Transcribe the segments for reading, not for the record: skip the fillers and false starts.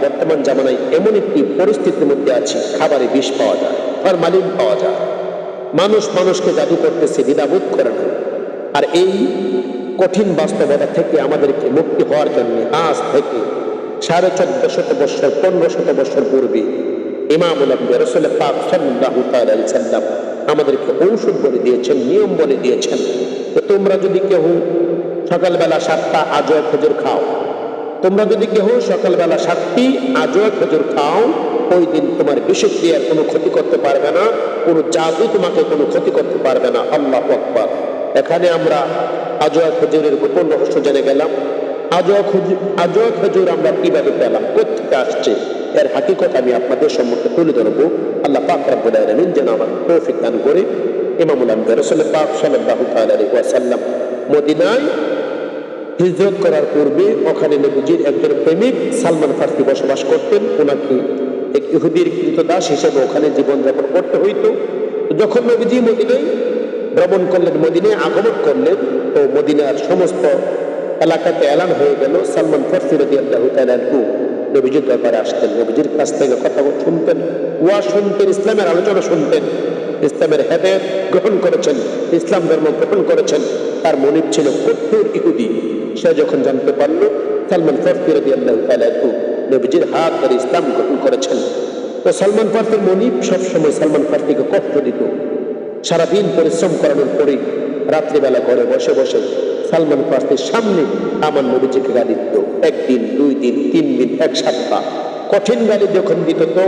বর্তমান জামানায় এমন একটি পরিস্থিতির মধ্যে আছি, খাবারে বিষ পাওয়া যায়, ফরমালিন পাওয়া যায়, মানুষ মানুষকে জাদু করতেছে, দ্বিধাবোধ করে না। আর এই কঠিন বাস্তবতা থেকে আমাদেরকে মুক্তি হওয়ার জন্য আজ থেকে 1450 বছর 1500 বছর পূর্বে ইমামুল আম্বিয়া রাসূল পাক সাল্লাল্লাহু তাআলা আলাইহি সাল্লাম আমাদেরকে ঔষধ বলে দিয়েছেন, নিয়ম বলে দিয়েছেন। তো তোমরা যদি কেউ সকালবেলা 7টা আজওয়া খেজুর খাও, তোমরা যদি কেউ সকালবেলা 7টি আজওয়া খেজুর খাও, ওই দিন তোমার বিষক্রিয়ার কোনো ক্ষতি করতে পারবে না, কোনো জাদু তোমাকে কোনো ক্ষতি করতে পারবে না। আল্লাহু আকবার। এখানে আমরা আজওয়া খেজুরের গোপন রহস্য জেনে গেলাম। আজওয়া খেজুর আমরা কিভাবে পেলাম, কোথেকে আসছে, এর হাকিকত আমি আপনাদের সম্মুখে তুলে ধরবো। আল্লাহ পাক রব্বুল আলামিন যেন আমার তৌফিক দান করে। ইমামুল আম্বিয়া রাসূল পাক সাল্লাল্লাহু তাআলা আলাইহি ওয়াসাল্লাম মদিনায় হিজরত করার পূর্বে ওখানে নবীজির একজন প্রেমিক সালমান ফারসি বসবাস করতেন। ওনাকে এক ইহুদির কৃতদাস হিসেবে ওখানে জীবনযাপন করতে হইতো। যখন নবীজি মদিনায় ভ্রমণ করলেন, মদিনায় আগমন করলেন, তো মদিনার সমস্ত এলাকাতে এলান হয়ে গেল সালমান ফারসি রাদিয়াল্লাহু তাআলা আনহু নবীজির দরবারে আসতেন, নবীজির কাছ থেকে কথা শুনতেন, ওয়াজ শুনতেন, ইসলামের আলোচনা শুনতেন, ইসলামের হেদায়েত গ্রহণ করেছেন, ইসলাম ধর্ম গ্রহণ করেছেন। তার মনিব ছিল কঠোর ইহুদি। সে যখন জানতে পারল সালমান ফারসি রাদিয়াল্লাহু তাআলা আনহু নবীজির হাত ধরে ইসলাম গ্রহণ করেছেন, তো সালমান ফারসির মনিব সবসময় সালমান ফারসিকে কষ্ট দিত। সারাদিন পরিশ্রম করানোর পরে রাত্রিবেলা ঘরে বসে বসে সালমান ফারসির সামনে আমার নবীজিকে গালি দিত। 1 দিন 2 দিন 3 দিন 1 সপ্তাহ কঠিন গালি যখন দিত, তো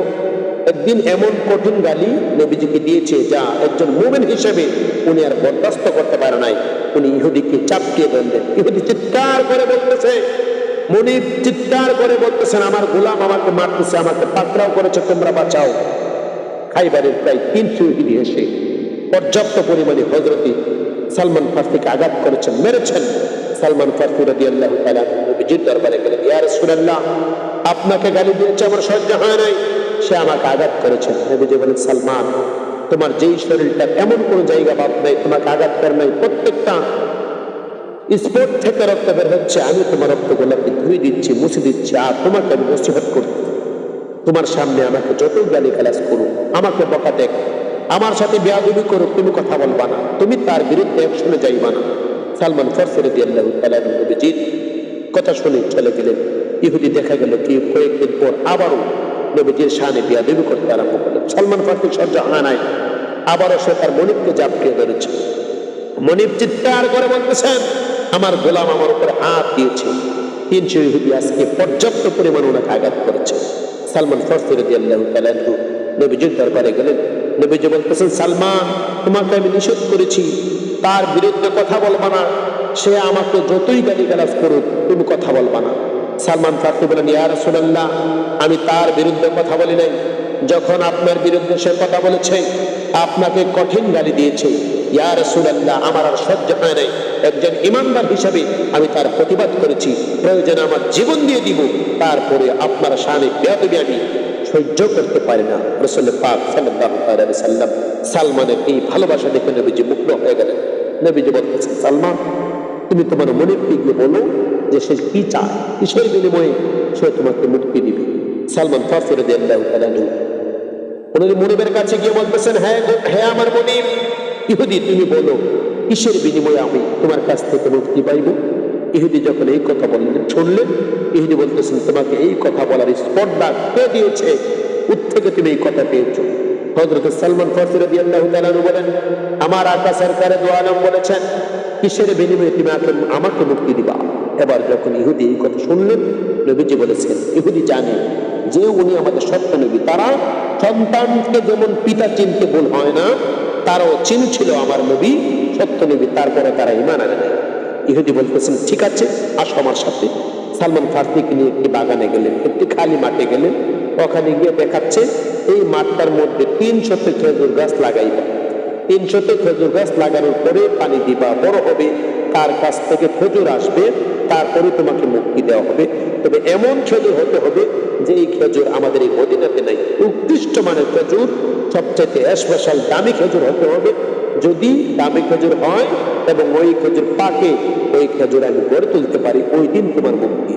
একদিন এমন কঠিন গালি নবীজিকে দিয়েছে যা একজন মুমিন হিসেবে উনি আর বরদাস্ত করতে পারে নাই। উনি ইহুদিকে চাপটিয়ে ধরলেন। ইহুদি চিৎকার করে বলতেছে, মুনিব চিৎকার করে বলতেছেন, আমার গোলাম আমাকে মারতেছে, আমাকে পাকড়াও করেছে, তোমরা বাঁচাও। খাইবারের প্রায় 300 ইহুদি এসে পর্যাপ্ত পরিমাণে হযরতে সালমান ফারসিকে আঘাত করেছেন, মেরেছেন। সালমান ফারসি রাদিয়াল্লাহু তাআলা নবীজির দরবারে গেলেন, ইয়া রাসূলুল্লাহ, আপনাকে গালি দিয়েছে, আমার সহ্য হয় নাই, সে আমাকে আঘাত করেছেন। নবীজি বলেন, সালমান, তোমার যেই শরীরটা এমন কোনো জায়গা বাদ নাই তোমাকে আঘাত করে নাই, প্রত্যেকটা স্পট থেকে রক্ত বের হচ্ছে, আমি তোমার রক্তগুলোকে ধুয়ে দিচ্ছি, মুছে দিচ্ছি, আর তোমাকে আমি নসিহত করছি, তোমার সামনে আমাকে যতই গালিগালাজ করুক, আমাকে বকা দেখ, আমার সাথে বেয়াদবি করুক, তুমি কথা বলবা না, তুমি তার বিরুদ্ধে অ্যাকশনে যাইবা না। সালমান ফারসি রাদিয়াল্লাহু তাআলা নবীজির কথা শুনে চলে গেলেন। ইহুদি দেখা গেল কি কয়েকদিন পর আবারও নবীজির শানে বেয়াদবি করতে আরম্ভ করলেন। সালমান ফারসি সহ্য হয় নাই, আবারও সে তার মনিবকে জাপটিয়ে ধরেছে। মনিব চিৎকার করে বলতেছেন, আমার গোলাম আমার উপরে হাত দিয়েছে। 300 ইহুদি আজকে পর্যাপ্ত পরিমাণ ওনাকে আঘাত করেছে। সালমান ফারসি রাদিয়াল্লাহু তাআলা আনহু নবীজির দরবারে গেলেন। নবীজি বলতেছেন, সালমান, তোমাকে আমি নিষেধ করেছি তার বিরুদ্ধে কথা বলবা না, সে আমাকে যতই গালিগালাজ করুক তুমি কথা বলবা না। সালমান ফারসি বলেন, ইয়া রাসূলুল্লাহ, আমি তার বিরুদ্ধে কথা বলি নাই, যখন আপনার বিরুদ্ধে সে কথা বলেছে, আপনাকে কঠিন গালি দিয়েছে, ইয়া রাসূলুল্লাহ, আমার আর সহ্য হয় নাই, একজন ঈমানদার হিসেবে আমি তার প্রতিবাদ করেছি, প্রয়োজনে আমার জীবন দিয়ে দিব, তারপরে আপনার শানে বেয়াদবি আমি সহ্য করতে পারি না। রাসূল পাক সাল্লাল্লাহু আলাইহি সাল্লাম সালমানের এই ভালোবাসা দেখে নবীজি মুগ্ধ হয়ে গেলেন। নবীজি বলতেছেন, সালমান, তুমি তোমার মনিবকে গিয়ে বলো যে সে কি চায়, কিসের বিনিময়ে সে তোমাকে মুক্তি দিবে। সালমান ফারসি রাদিয়াল্লাহু তাআলা ওনার মনিবের কাছে গিয়ে বলতেছেন, হ্যাঁ আমার মনিব ইহুদি, তুমি বলো কিসের বিনিময়ে আমি তোমার কাছ থেকে মুক্তি পাইব। ইহুদি যখন এই কথা শুনলেন, ইহুদি বলতেছেন, তোমাকে এই কথা বলার স্পর্ধা কে দিয়েছে, কোত্থেকে তুমি এই কথা পেয়েছো? হযরত সালমান ফারসি রাদিয়াল্লাহু তাআলা বলেন, আমার আকা সরকারে দো আলম বলেছেন, কিসের বিনিময়ে তুমি আমাকে মুক্তি দিবা। এবার যখন ইহুদি এই কথা শুনলেন, নবীজি বলেছেন, ইহুদি জানে যে উনি আমাদের সত্য নবী, তারা সন্তানকে যেমন পিতা চিনতে ভুল হয় না, তারাও চিনছিল আমার নবী সত্য নবী, তারপরে তারা ঈমান আনে নাই। ইহুদি বলতেছেন, ঠিক আছে, আসো আমার সাথে। সালমান ফারসিকে নিয়ে একটি বাগানে গেলেন, একটি খালি মাঠে গেলেন। ওখানে গিয়ে দেখাচ্ছে এই মাঠটার মধ্যে 300 খেজুর গাছ লাগাইবা, 300 খেজুর গাছ লাগানোর পরে পানি দিবা, বড় হবে, তার কাছ থেকে খেজুর আসবে, তারপরে তোমাকে মুক্তি দেওয়া হবে। তবে এমন খেজুর হতে হবে যে এই খেজুর আমাদের এই মদিনাতে নাই, উৎকৃষ্ট মানের খেজুর, সবচেয়ে স্পেশাল দামি খেজুর হতে হবে। যদি দামি খেজুর হয় এবং ওই খেজুর পাকে, ওই খেজুর আমি গড়ে তুলতে পারি, ওই দিন তোমার মুক্তি।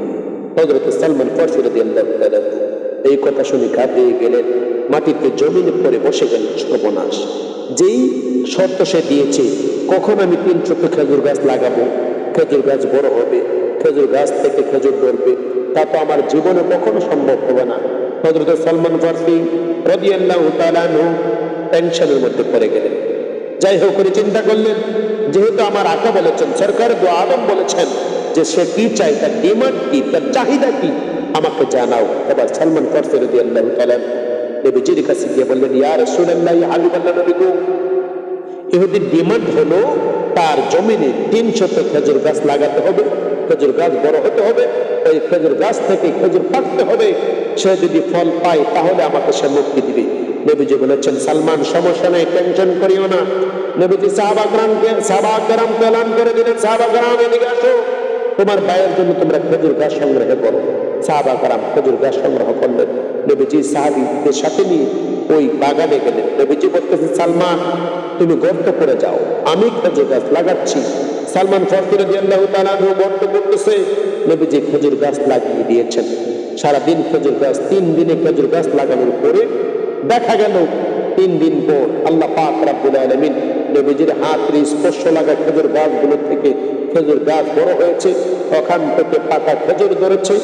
হযরত সালমান ফারসি রাদিয়াল্লাহু তাআলা এই কথা শুনে ঘাবড়ে গেলেন, মাটিতে জমিনে পড়ে বসে গেলেন। সর্বনাশ! যেই শর্ত সে দিয়েছে, কখন আমি 300 খেজুর গাছ লাগাবো, খেজুর গাছ বড় হবে, খেজুর গাছ থেকে খেজুর ধরবে, তা তো আমার জীবনে কখনো সম্ভব হবে না। হযরত সালমান ফারসি রাদিয়াল্লাহু তাআলা আনহু টেনশনের মধ্যে পড়ে গেলেন। যাই হোক, করে চিন্তা করলেন, যেহেতু আমার আকা বলেছেন, সরকার দু আলম বলেছেন যে সে কি চাই, তার ডিমান্ড কি, তার চাহিদা কি, আমাকে জানাও। এবার সালমান ফারসি রাদিয়াল্লাহু তাআলা নবীজির কাছে গিয়ে বললেন, ইয়া রাসূলুল্লাহ, ইয়া হাবিবাল্লাহ, নবী গো, ইহুদির ডিমান্ড হলো তার জমিনে 300 খেজুর গাছ লাগাতে হবে, খেজুর গাছ বড় হতে হবে, ওই খেজুর গাছ থেকে খেজুর পাকতে হবে, সে যদি ফল পায় তাহলে আমাকে সে মুক্তি দিবে। নবীজি বলেছেন, সালমান, সমস্যা নেই, টেনশন করিও না। নবীজি সাহাবা-কেরামকে এলান করে দিলেন, সাহাবা-কেরাম এদিকে আসো, তোমার ভাইয়ের জন্য তোমরা খেজুর গাছ সংগ্রহ করো। সাহাবা-কেরাম খেজুর গাছ সংগ্রহ করলেন। নবীজি সাহাবীদের সাথে নিয়ে ওই বাগানে গেলেন। নবীজি বলতেছেন, সালমান, তুমি গর্ত করে যাও, আমি খেজুর গাছ লাগাচ্ছি। সালমান ফারসি রাদিয়াল্লাহু তাআলা গর্ত করতেছে, নবীজি খেজুর গাছ লাগিয়ে দিয়েছেন। সারাদিন খেজুর গাছ, 3 দিনে খেজুর গাছ লাগানোর পরে দেখা গেল 3 দিন পর আল্লাহ পাক রব্বুল আলামিন নবীজির হাতের স্পর্শ লাগা খেজুর গাছগুলো থেকে খেজুর গাছ বড় হয়েছে, ওখান থেকে পাকা খেজুর ধরেছে,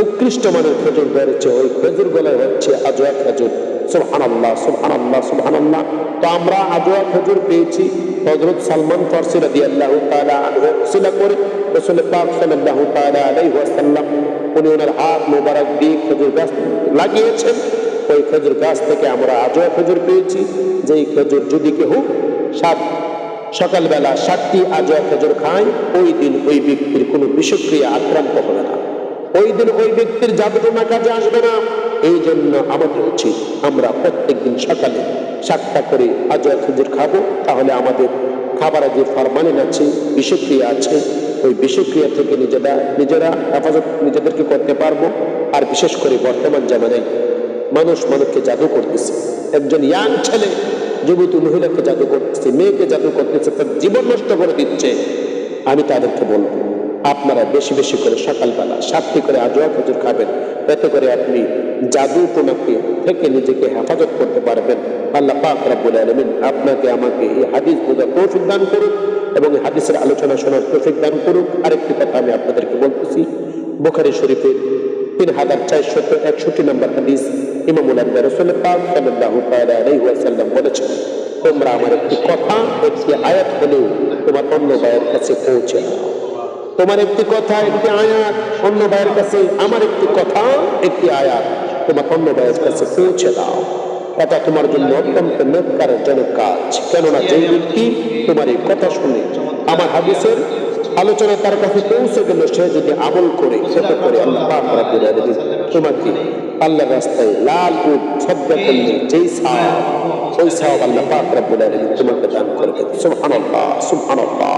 উৎকৃষ্ট মানের খেজুর ধরেছে। ওই খেজুর গুলো হচ্ছে আজওয়া খেজুর। সুবহানাল্লাহ, সুবহানাল্লাহ, সুবহানাল্লাহ। তো আমরা আজওয়া খেজুর পেয়েছি হযরত সালমান ফারসি রাদিয়াল্লাহু তাআলা আনহু ওসিলা করে রাসূল পাক সাল্লাল্লাহু তাআলা আলাইহি ওয়াসাল্লাম উনি ওনার হাত মোবারক দিয়ে খেজুর গাছ লাগিয়েছেন। ওই খেজুর গাছ থেকে আমরা আজওয়া খেজুর পেয়েছি, যেই খেজুর যদি কেউ সকালবেলা 7টি আজওয়া খেজুর খায়, ওই দিন ওই ব্যক্তির কোনো বিষক্রিয়া আক্রান্ত হবে না, ওই দিন ওই ব্যক্তির জাদুটোনা কাজে আসবে না। এই জন্য আমাদের উচিত আমরা প্রত্যেকদিন সকালে 7টা করে আজওয়া খেজুর খাবো, তাহলে আমাদের খাবারে যে ফরমালিন আছে, বিষক্রিয়া আছে, ওই বিষক্রিয়া থেকে নিজেরা হেফাজত নিজেদেরকে করতে পারবো। আর বিশেষ করে বর্তমান জামানায় মানুষকে জাদু করতেছে, একজন ইয়াং ছেলে যুবতী মহিলাকে জাদু করতেছে, মেয়েকে জাদু করতেছে, তার জীবন নষ্ট করে দিচ্ছে। আমি তাদেরকে বলবো, আপনারা বেশি বেশি করে সকালবেলা 7টি করে আজওয়া খেজুর খাবেন, এতে করে আপনি জাদু টোনাকে থেকে নিজেকে হেফাজত করতে পারবেন। আল্লাহ পাক রব্বুল আলামিন আপনাকে আমাকে এই হাদিস বোঝার তৌফিক দান করুক এবং এই হাদিসের আলোচনা শোনার তৌফিক দান করুক। আরেকটি কথা আমি আপনাদেরকে বলতেছি, বুখারী শরীফের 3461 নম্বর হাদিস, ইমামুল আনবিয়া রাসূল পাক সাল্লাল্লাহু তাআলা আলাইহি ওয়াসাল্লাম বলেছেন, তোমরা আমার একটি কথা, একটি আয়াত হলেও তোমার অন্য ভাইয়ের কাছে পৌঁছে দাও। তোমার একটি কথা, একটি আয়াত অন্য ভাইয়ের কাছে, আমার একটি কথা, একটি আয়াত তোমার অন্য ভাইয়ের কাছে পৌঁছে দাও। এটা তোমার জন্য অত্যন্ত নেককারজনক কাজ। কেননা যেই ব্যক্তি তোমার এই কথা শুনে আমার হাদিসের আলোচনা তার কাছে পৌঁছে গেল, সে যদি আমল করে, সেটা করে আল্লাহ পাক রব্বুল আলামিন তোমাকে আল্লাহর রাস্তায় লাল উট সদকা করলে যেই সওয়াব, ওই সওয়াব আল্লাহ পাক রব্বুল আলামিন তোমাকে দান করবেন। সুবহানাল্লাহ, সুবহানাল্লাহ।